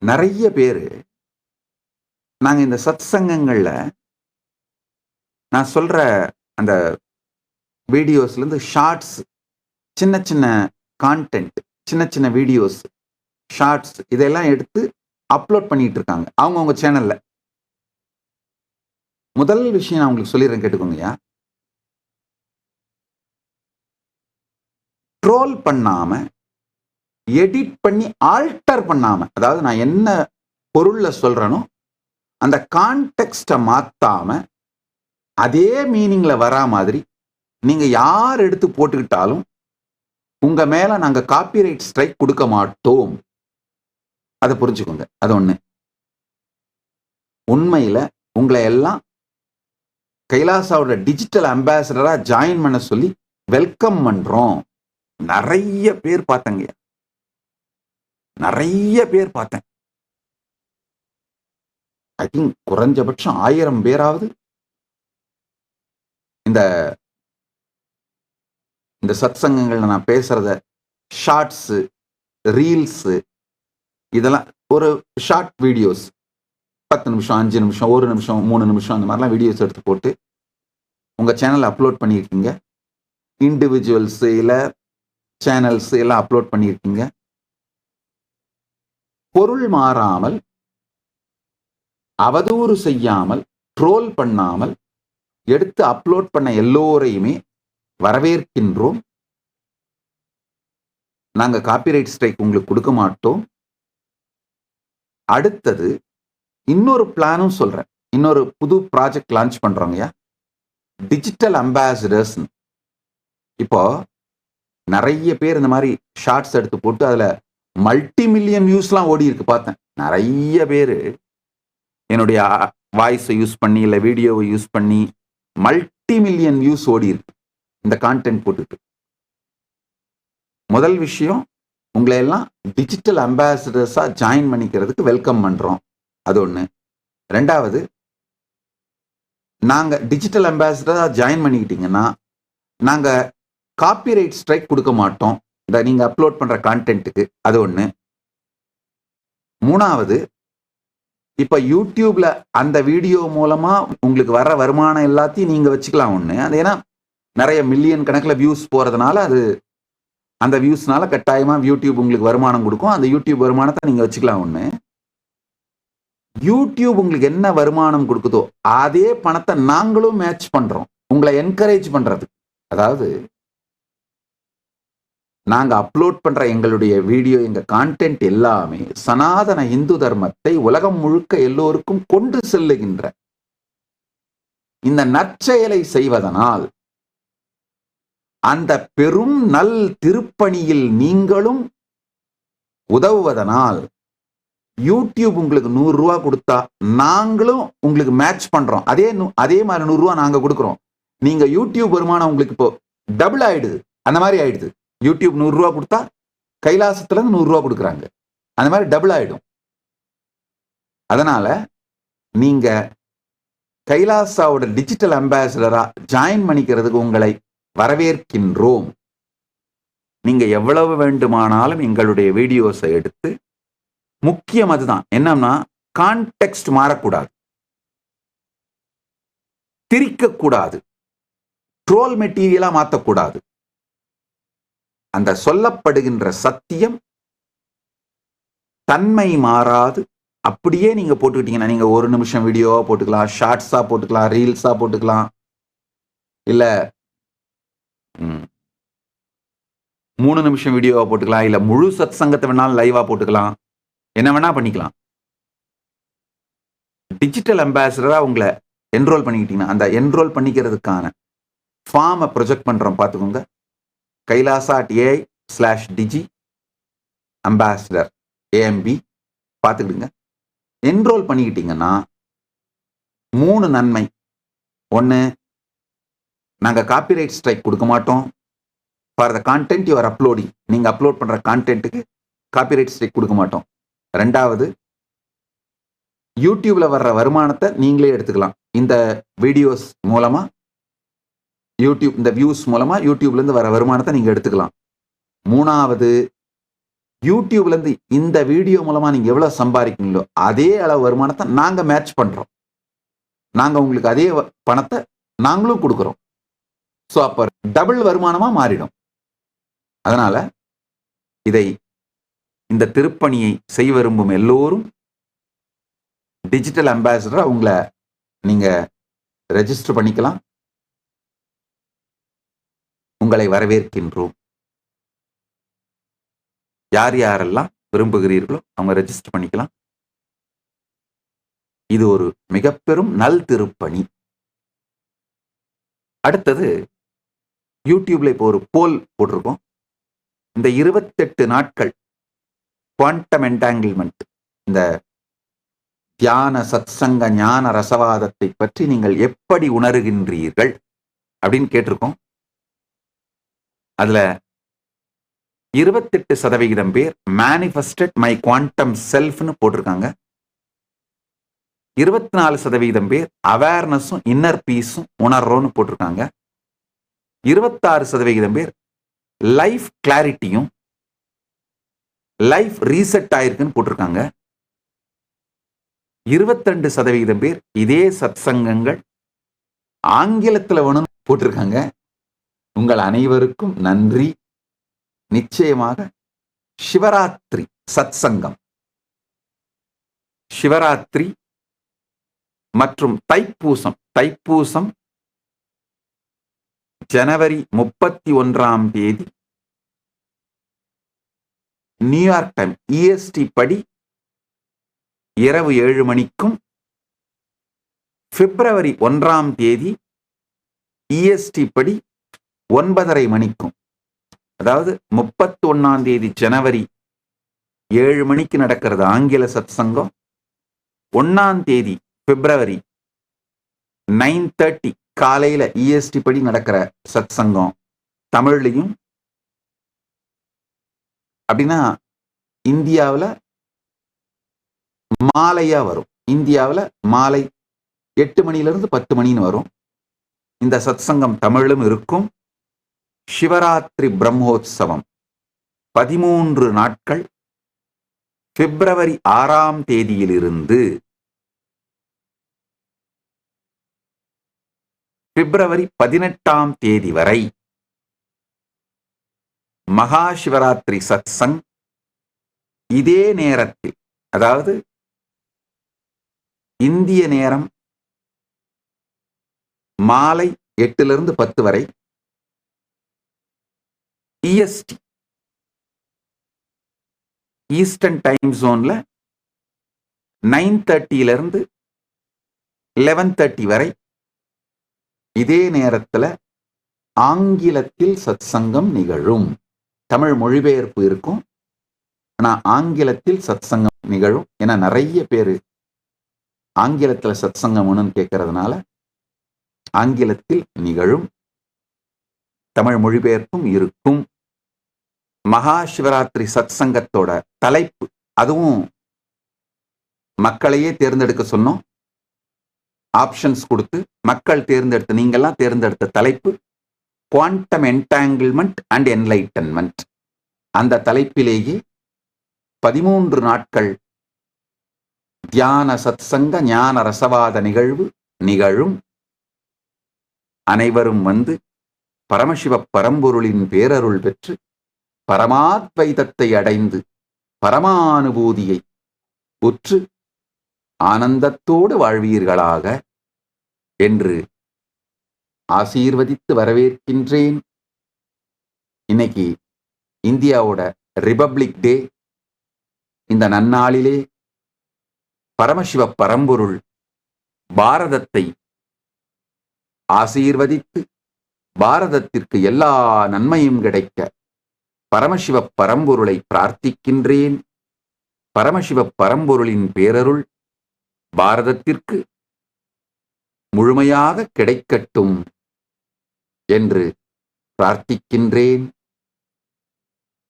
நிறைய பேரு நாங்க இந்த சத் சங்கங்கள்ல நான் சொல்ற அந்த வீடியோஸ்லேருந்து ஷார்ட்ஸ், சின்ன சின்ன கான்டென்ட், சின்ன சின்ன வீடியோஸ், ஷார்ட்ஸ் இதெல்லாம் எடுத்து அப்லோட் பண்ணிட்டு இருக்காங்க அவங்கவுங்க சேனல்ல. முதல் விஷயம் நான் உங்களுக்கு சொல்லிடுறேன், கேட்டுக்கோங்கய்யா. ட்ரோல் பண்ணாம, எடிட் பண்ணி ஆல்டர் பண்ணாம, அதாவது நான் என்ன பொருள்ல சொல்றேனோ அந்த கான்டெக்ஸ்ட மாத்தாம அதே மீனிங்ல வரா மாதிரி நீங்க யார் எடுத்து போட்டுக்கிட்டாலும் உங்க மேல நாங்க காப்பிரைட் ஸ்ட்ரைக் கொடுக்க மாட்டோம். அதை புரிஞ்சுக்கோங்க. அது ஒண்ணு. உண்மையில உங்களை எல்லாம் கைலாசாவோட டிஜிட்டல் அம்பாசிடரா ஜாயின் பண்ண சொல்லி வெல்கம் பண்றோம். நிறைய பேர் பார்த்தங்க, நிறைய பேர் பார்த்தேன். ஐ திங்க் குறைஞ்சபட்சம் 1000 பேராவது இந்த இந்த சத் சங்கங்கள்ல நான் பேசுறத ஷார்ட்ஸ், ரீல்ஸ், இதெல்லாம் ஒரு ஷார்ட் வீடியோஸ் 10 நிமிஷம், 5 நிமிஷம், 1 நிமிஷம், 3 நிமிஷம், அந்த மாதிரிலாம் வீடியோஸ் எடுத்து போட்டு உங்க சேனல் அப்லோட் பண்ணியிருக்கீங்க. இண்டிவிஜுவல்ஸ் இல்ல சேனல்ஸ் எல்லாம் அப்லோட் பண்ணியிருக்கீங்க. பொருள் மாறாமல், அவதூறு செய்யாமல், ட்ரோல் பண்ணாமல் எடுத்து அப்லோட் பண்ண எல்லோரையுமே வரவேற்கின்றோம். நாங்க காப்பிரைட் ஸ்ட்ரைக் உங்களுக்கு கொடுக்க மாட்டோம். அடுத்தது இன்னொரு பிளானும் சொல்றேன். இன்னொரு புது ப்ராஜெக்ட் லான்ச் பண்றோங்கய்யா, டிஜிட்டல் அம்பாசிடர்ஸ். இப்போ நிறைய பேர் இந்த மாதிரி ஷார்ட்ஸ் எடுத்து போட்டு அதுல மல்டி மில்லியன் வியூஸ்லாம் ஓடி இருக்கு பார்த்தேன். நிறைய பேர் என்னுடைய வாய்ஸை யூஸ் பண்ணி இல்லை வீடியோவை யூஸ் பண்ணி மல்டி மில்லியன் வியூஸ் ஓடி இருக்கு இந்த கான்டென்ட் போட்டுட்டு. முதல் விஷயம், உங்களை எல்லாம் டிஜிட்டல் அம்பாசிடர்ஸா ஜாயின் பண்ணிக்கிறதுக்கு வெல்கம் பண்றோம். அது ஒண்ணு. ரெண்டாவது, நாங்க டிஜிட்டல் அம்பாசிடரா ஜாயின் பண்ணிக்கிட்டீங்கன்னா நாங்க காப்பிரைட் ஸ்ட்ரைக் கொடுக்க மாட்டோம் இந்த நீங்க அப்லோட் பண்ற கான்டென்ட்டுக்கு. அது ஒண்ணு. மூணாவது, இப்ப யூடியூப்ல அந்த வீடியோ மூலமா உங்களுக்கு வர்ற வருமானம் எல்லாத்தையும் நீங்க வச்சுக்கலாம். ஒண்ணு, அது ஏன்னா நிறைய மில்லியன் கணக்கில் வியூஸ் போறதுனால அது அந்த வியூஸ்னால கட்டாயமா யூடியூப் உங்களுக்கு வருமானம் கொடுக்கும். அந்த யூடியூப் வருமானத்தை நீங்க வச்சுக்கலாம். ஒண்ணு. யூடியூப் உங்களுக்கு என்ன வருமானம் கொடுக்குதோ அதே பணத்தை நாங்களும் மேட்ச் பண்றோம் உங்களை என்கரேஜ் பண்றது. அதாவது நாங்க அப்லோட் பண்ற எங்களுடைய வீடியோ, எங்க கான்டென்ட் எல்லாமே சனாதன இந்து தர்மத்தை உலகம் முழுக்க எல்லோருக்கும் கொண்டு செல்லுகின்ற இந்த நற்செயலை செய்வதனால் அந்த பெரும் நல் திருப்பணியில் நீங்களும் உதவுவதனால் யூடியூப் உங்களுக்கு 100 ரூபா கொடுத்தா நாங்களும் உங்களுக்கு மேட்ச் பண்றோம். அதே மாதிரி 100 ரூபா நாங்க கொடுக்குறோம். நீங்க யூடியூப் வருமானம் உங்களுக்கு இப்போ டபுள் ஆயிடுது. அந்த மாதிரி ஆயிடுது. யூடியூப் 100 ரூபா கொடுத்தா கைலாசத்துல இருந்து 100 ரூபா கொடுக்குறாங்க. அந்த மாதிரி டபுள் ஆயிடும். அதனால நீங்க கைலாசாவோட டிஜிட்டல் அம்பாசிடரா ஜாயின் பண்ணிக்கிறதுக்கு உங்களை வரவேற்கின்றோம். நீங்க எவ்வளவு வேண்டுமானாலும் எங்களுடைய வீடியோஸை எடுத்து, முக்கியம் அதுதான், என்னன்னா கான்டெக்ஸ்ட் மாறக்கூடாது, திரிக்கக்கூடாது, ட்ரோல் மெட்டீரியலா மாற்றக்கூடாது. அந்த சொல்லப்படுகின்ற சத்தியம் தன்மை மாறாது அப்படியே நீங்க போட்டுக்கிட்டீங்கன்னா, நீங்க 1 நிமிஷம் வீடியோவா போட்டுக்கலாம், ஷார்ட்ஸா போட்டுக்கலாம், ரீல்ஸா போட்டுக்கலாம், இல்ல 3 நிமிஷம் வீடியோவா போட்டுக்கலாம், இல்ல முழு சத் சங்கத்தை வேணாலும் லைவா போட்டுக்கலாம், என்ன வேணா பண்ணிக்கலாம். டிஜிட்டல் அம்பாசிடரா உங்களை என்ரோல் பண்ணிக்கிட்டீங்கன்னா அந்த என்ரோல் பண்ணிக்கிறதுக்கான ஃபார்மை ப்ரொஜெக்ட் பண்றோம், பார்த்துக்கோங்க. kailasa.ai/digi ambassador AMB பார்த்துக்கிடுங்க. என்ரோல் பண்ணிக்கிட்டீங்கன்னா 3 நன்மை. ஒன்று, நாங்கள் காப்பிரைட் ஸ்ட்ரைக் கொடுக்க மாட்டோம் for the content you are uploading. நீங்கள் அப்லோட் பண்ணுற கான்டென்ட்டுக்கு காப்பிரைட் ஸ்ட்ரைக் கொடுக்க மாட்டோம். ரெண்டாவது, யூடியூப்ல வர்ற வருமானத்தை நீங்களே எடுத்துக்கலாம். இந்த வீடியோஸ் மூலமா யூடியூப், இந்த வியூஸ் மூலமா யூடியூப்ல இருந்து வர வருமானத்தை நீங்க எடுத்துக்கலாம். மூணாவது, யூடியூப்ல இருந்து இந்த வீடியோ மூலமா நீங்க எவ்வளவு சம்பாதிக்கீங்களோ அதே அளவு வருமானத்தை நாங்க மேட்ச் பண்றோம். நாங்க உங்களுக்கு அதே பணத்தை நாங்களும் கொடுக்கிறோம். சோ அப்ப டபுள் வருமானமா மாறிடும். அதனால இதை இந்த திருப்பணியை செய்ய விரும்பும் எல்லோரும் டிஜிட்டல் அம்பாசிடரா உங்களை நீங்க ரெஜிஸ்டர் பண்ணிக்கலாம். உங்களை வரவேற்கின்றோம். யார் யாரெல்லாம் விரும்புகிறீர்களோ அவங்க ரெஜிஸ்டர் பண்ணிக்கலாம். இது ஒரு மிக பெரும் நல் திருப்பணி. அடுத்தது யூடியூப்ல இப்போ ஒரு போல் போட்டிருக்கோம். இந்த 28 நாட்கள் குவாண்டம் என்டாங்கிள்மெண்ட், இந்த தியான சத்சங்க ஞான ரசவாதத்தை பற்றி நீங்கள் எப்படி உணர்கின்றீர்கள் அப்படின்னு கேட்டிருக்கோம். அதுல 28% பேர் மேனிஃபெஸ்டட் மை குவாண்டம் செல்ஃப்னு போட்டிருக்காங்க. 24% பேர் அவேர்னஸும் இன்னர் பீஸும் உணர்றோன்னு போட்டிருக்காங்க. 26% பேர் லைஃப் கிளாரிட்டியும் லைஃப் ரீசெட் ஆயிருக்குன்னு போட்டிருக்காங்க. 22% பேர் இதே சத்சங்கங்கள் ஆங்கிலத்தில் வேணும்னு போட்டிருக்காங்க. உங்கள் அனைவருக்கும் நன்றி. நிச்சயமாக சிவராத்திரி சத்சங்கம், சிவராத்திரி மற்றும் தைப்பூசம் ஜனவரி 31ஆம் தேதி நியூயார்க் டைம் EST படி இரவு 7 மணிக்கும், பிப்ரவரி 1ஆம் தேதி EST படி 9:30 மணிக்கும், அதாவது 31ஆம் தேதி ஜனவரி 7 மணிக்கு நடக்கிறது ஆங்கில சத்சங்கம். 1ஆம் தேதி பிப்ரவரி 9:30 காலையில EST படி நடக்கிற சத்சங்கம் தமிழ்லையும். அப்படின்னா இந்தியாவில் மாலையா வரும். இந்தியாவில் மாலை 8 மணிலிருந்து 10 மணின்னு வரும். இந்த சத்சங்கம் தமிழிலும் இருக்கும். சிவராத்திரி பிரம்மோத்சவம் 13 நாட்கள் பிப்ரவரி 6ஆம் தேதியிலிருந்து பிப்ரவரி 18ஆம் தேதி வரை மகா சிவராத்திரி சத்சங் இதே நேரத்தில், அதாவது இந்திய நேரம் மாலை 8லிருந்து 10 வரை, EST ஈஸ்டர்ன் டைம் ஜோன்ல 9:30லிருந்து 11:30 வரை இதே நேரத்தில் ஆங்கிலத்தில் சத்சங்கம் நிகழும். தமிழ் மொழிபெயர்ப்பு இருக்கும், ஆனா ஆங்கிலத்தில் சத்சங்கம் நிகழும். ஏன்னா நிறைய பேர் ஆங்கிலத்தில் சத்சங்கம் ஒண்ணுன்னு கேட்கறதுனால ஆங்கிலத்தில் நிகழும். தமிழ் மொழிபெயர்ப்பும் இருக்கும். மகா சிவராத்திரி சத்சங்கத்தோட தலைப்பு, அதுவும் மக்களையே தேர்ந்தெடுக்க சொன்னோம். ஆப்ஷன்ஸ் கொடுத்து மக்கள் தேர்ந்தெடுத்த, நீங்கெல்லாம் தேர்ந்தெடுத்த தலைப்பு குவாண்டம் என்டாங்கிள்மெண்ட் அண்ட் என்லைட்டன்மெண்ட். அந்த தலைப்பிலேயே 13 நாட்கள் தியான சத்சங்க ஞான ரசவாத நிகழ்வு நிகழும். அனைவரும் வந்து பரமசிவ பரம்பொருளின் பேரருள் பெற்று பரமாத்வைதத்தை அடைந்து பரமானுபூதியை உற்று ஆனந்தத்தோடு வாழ்வீர்களாக என்று ஆசீர்வதித்து வரவேற்கின்றேன். இன்னைக்கு இந்தியாவோட ரிபப்ளிக் டே. இந்த நன்னாளிலே பரமசிவ பரம்பொருள் பாரதத்தை ஆசீர்வதித்து பாரதத்திற்கு எல்லா நன்மையும் கிடைக்க பரமசிவ பரம்பொருளை பிரார்த்திக்கின்றேன். பரமசிவ பரம்பொருளின் பேரருள் பாரதத்திற்கு முழுமையாக கிடைக்கட்டும் என்று பிரார்த்திக்கின்றேன்.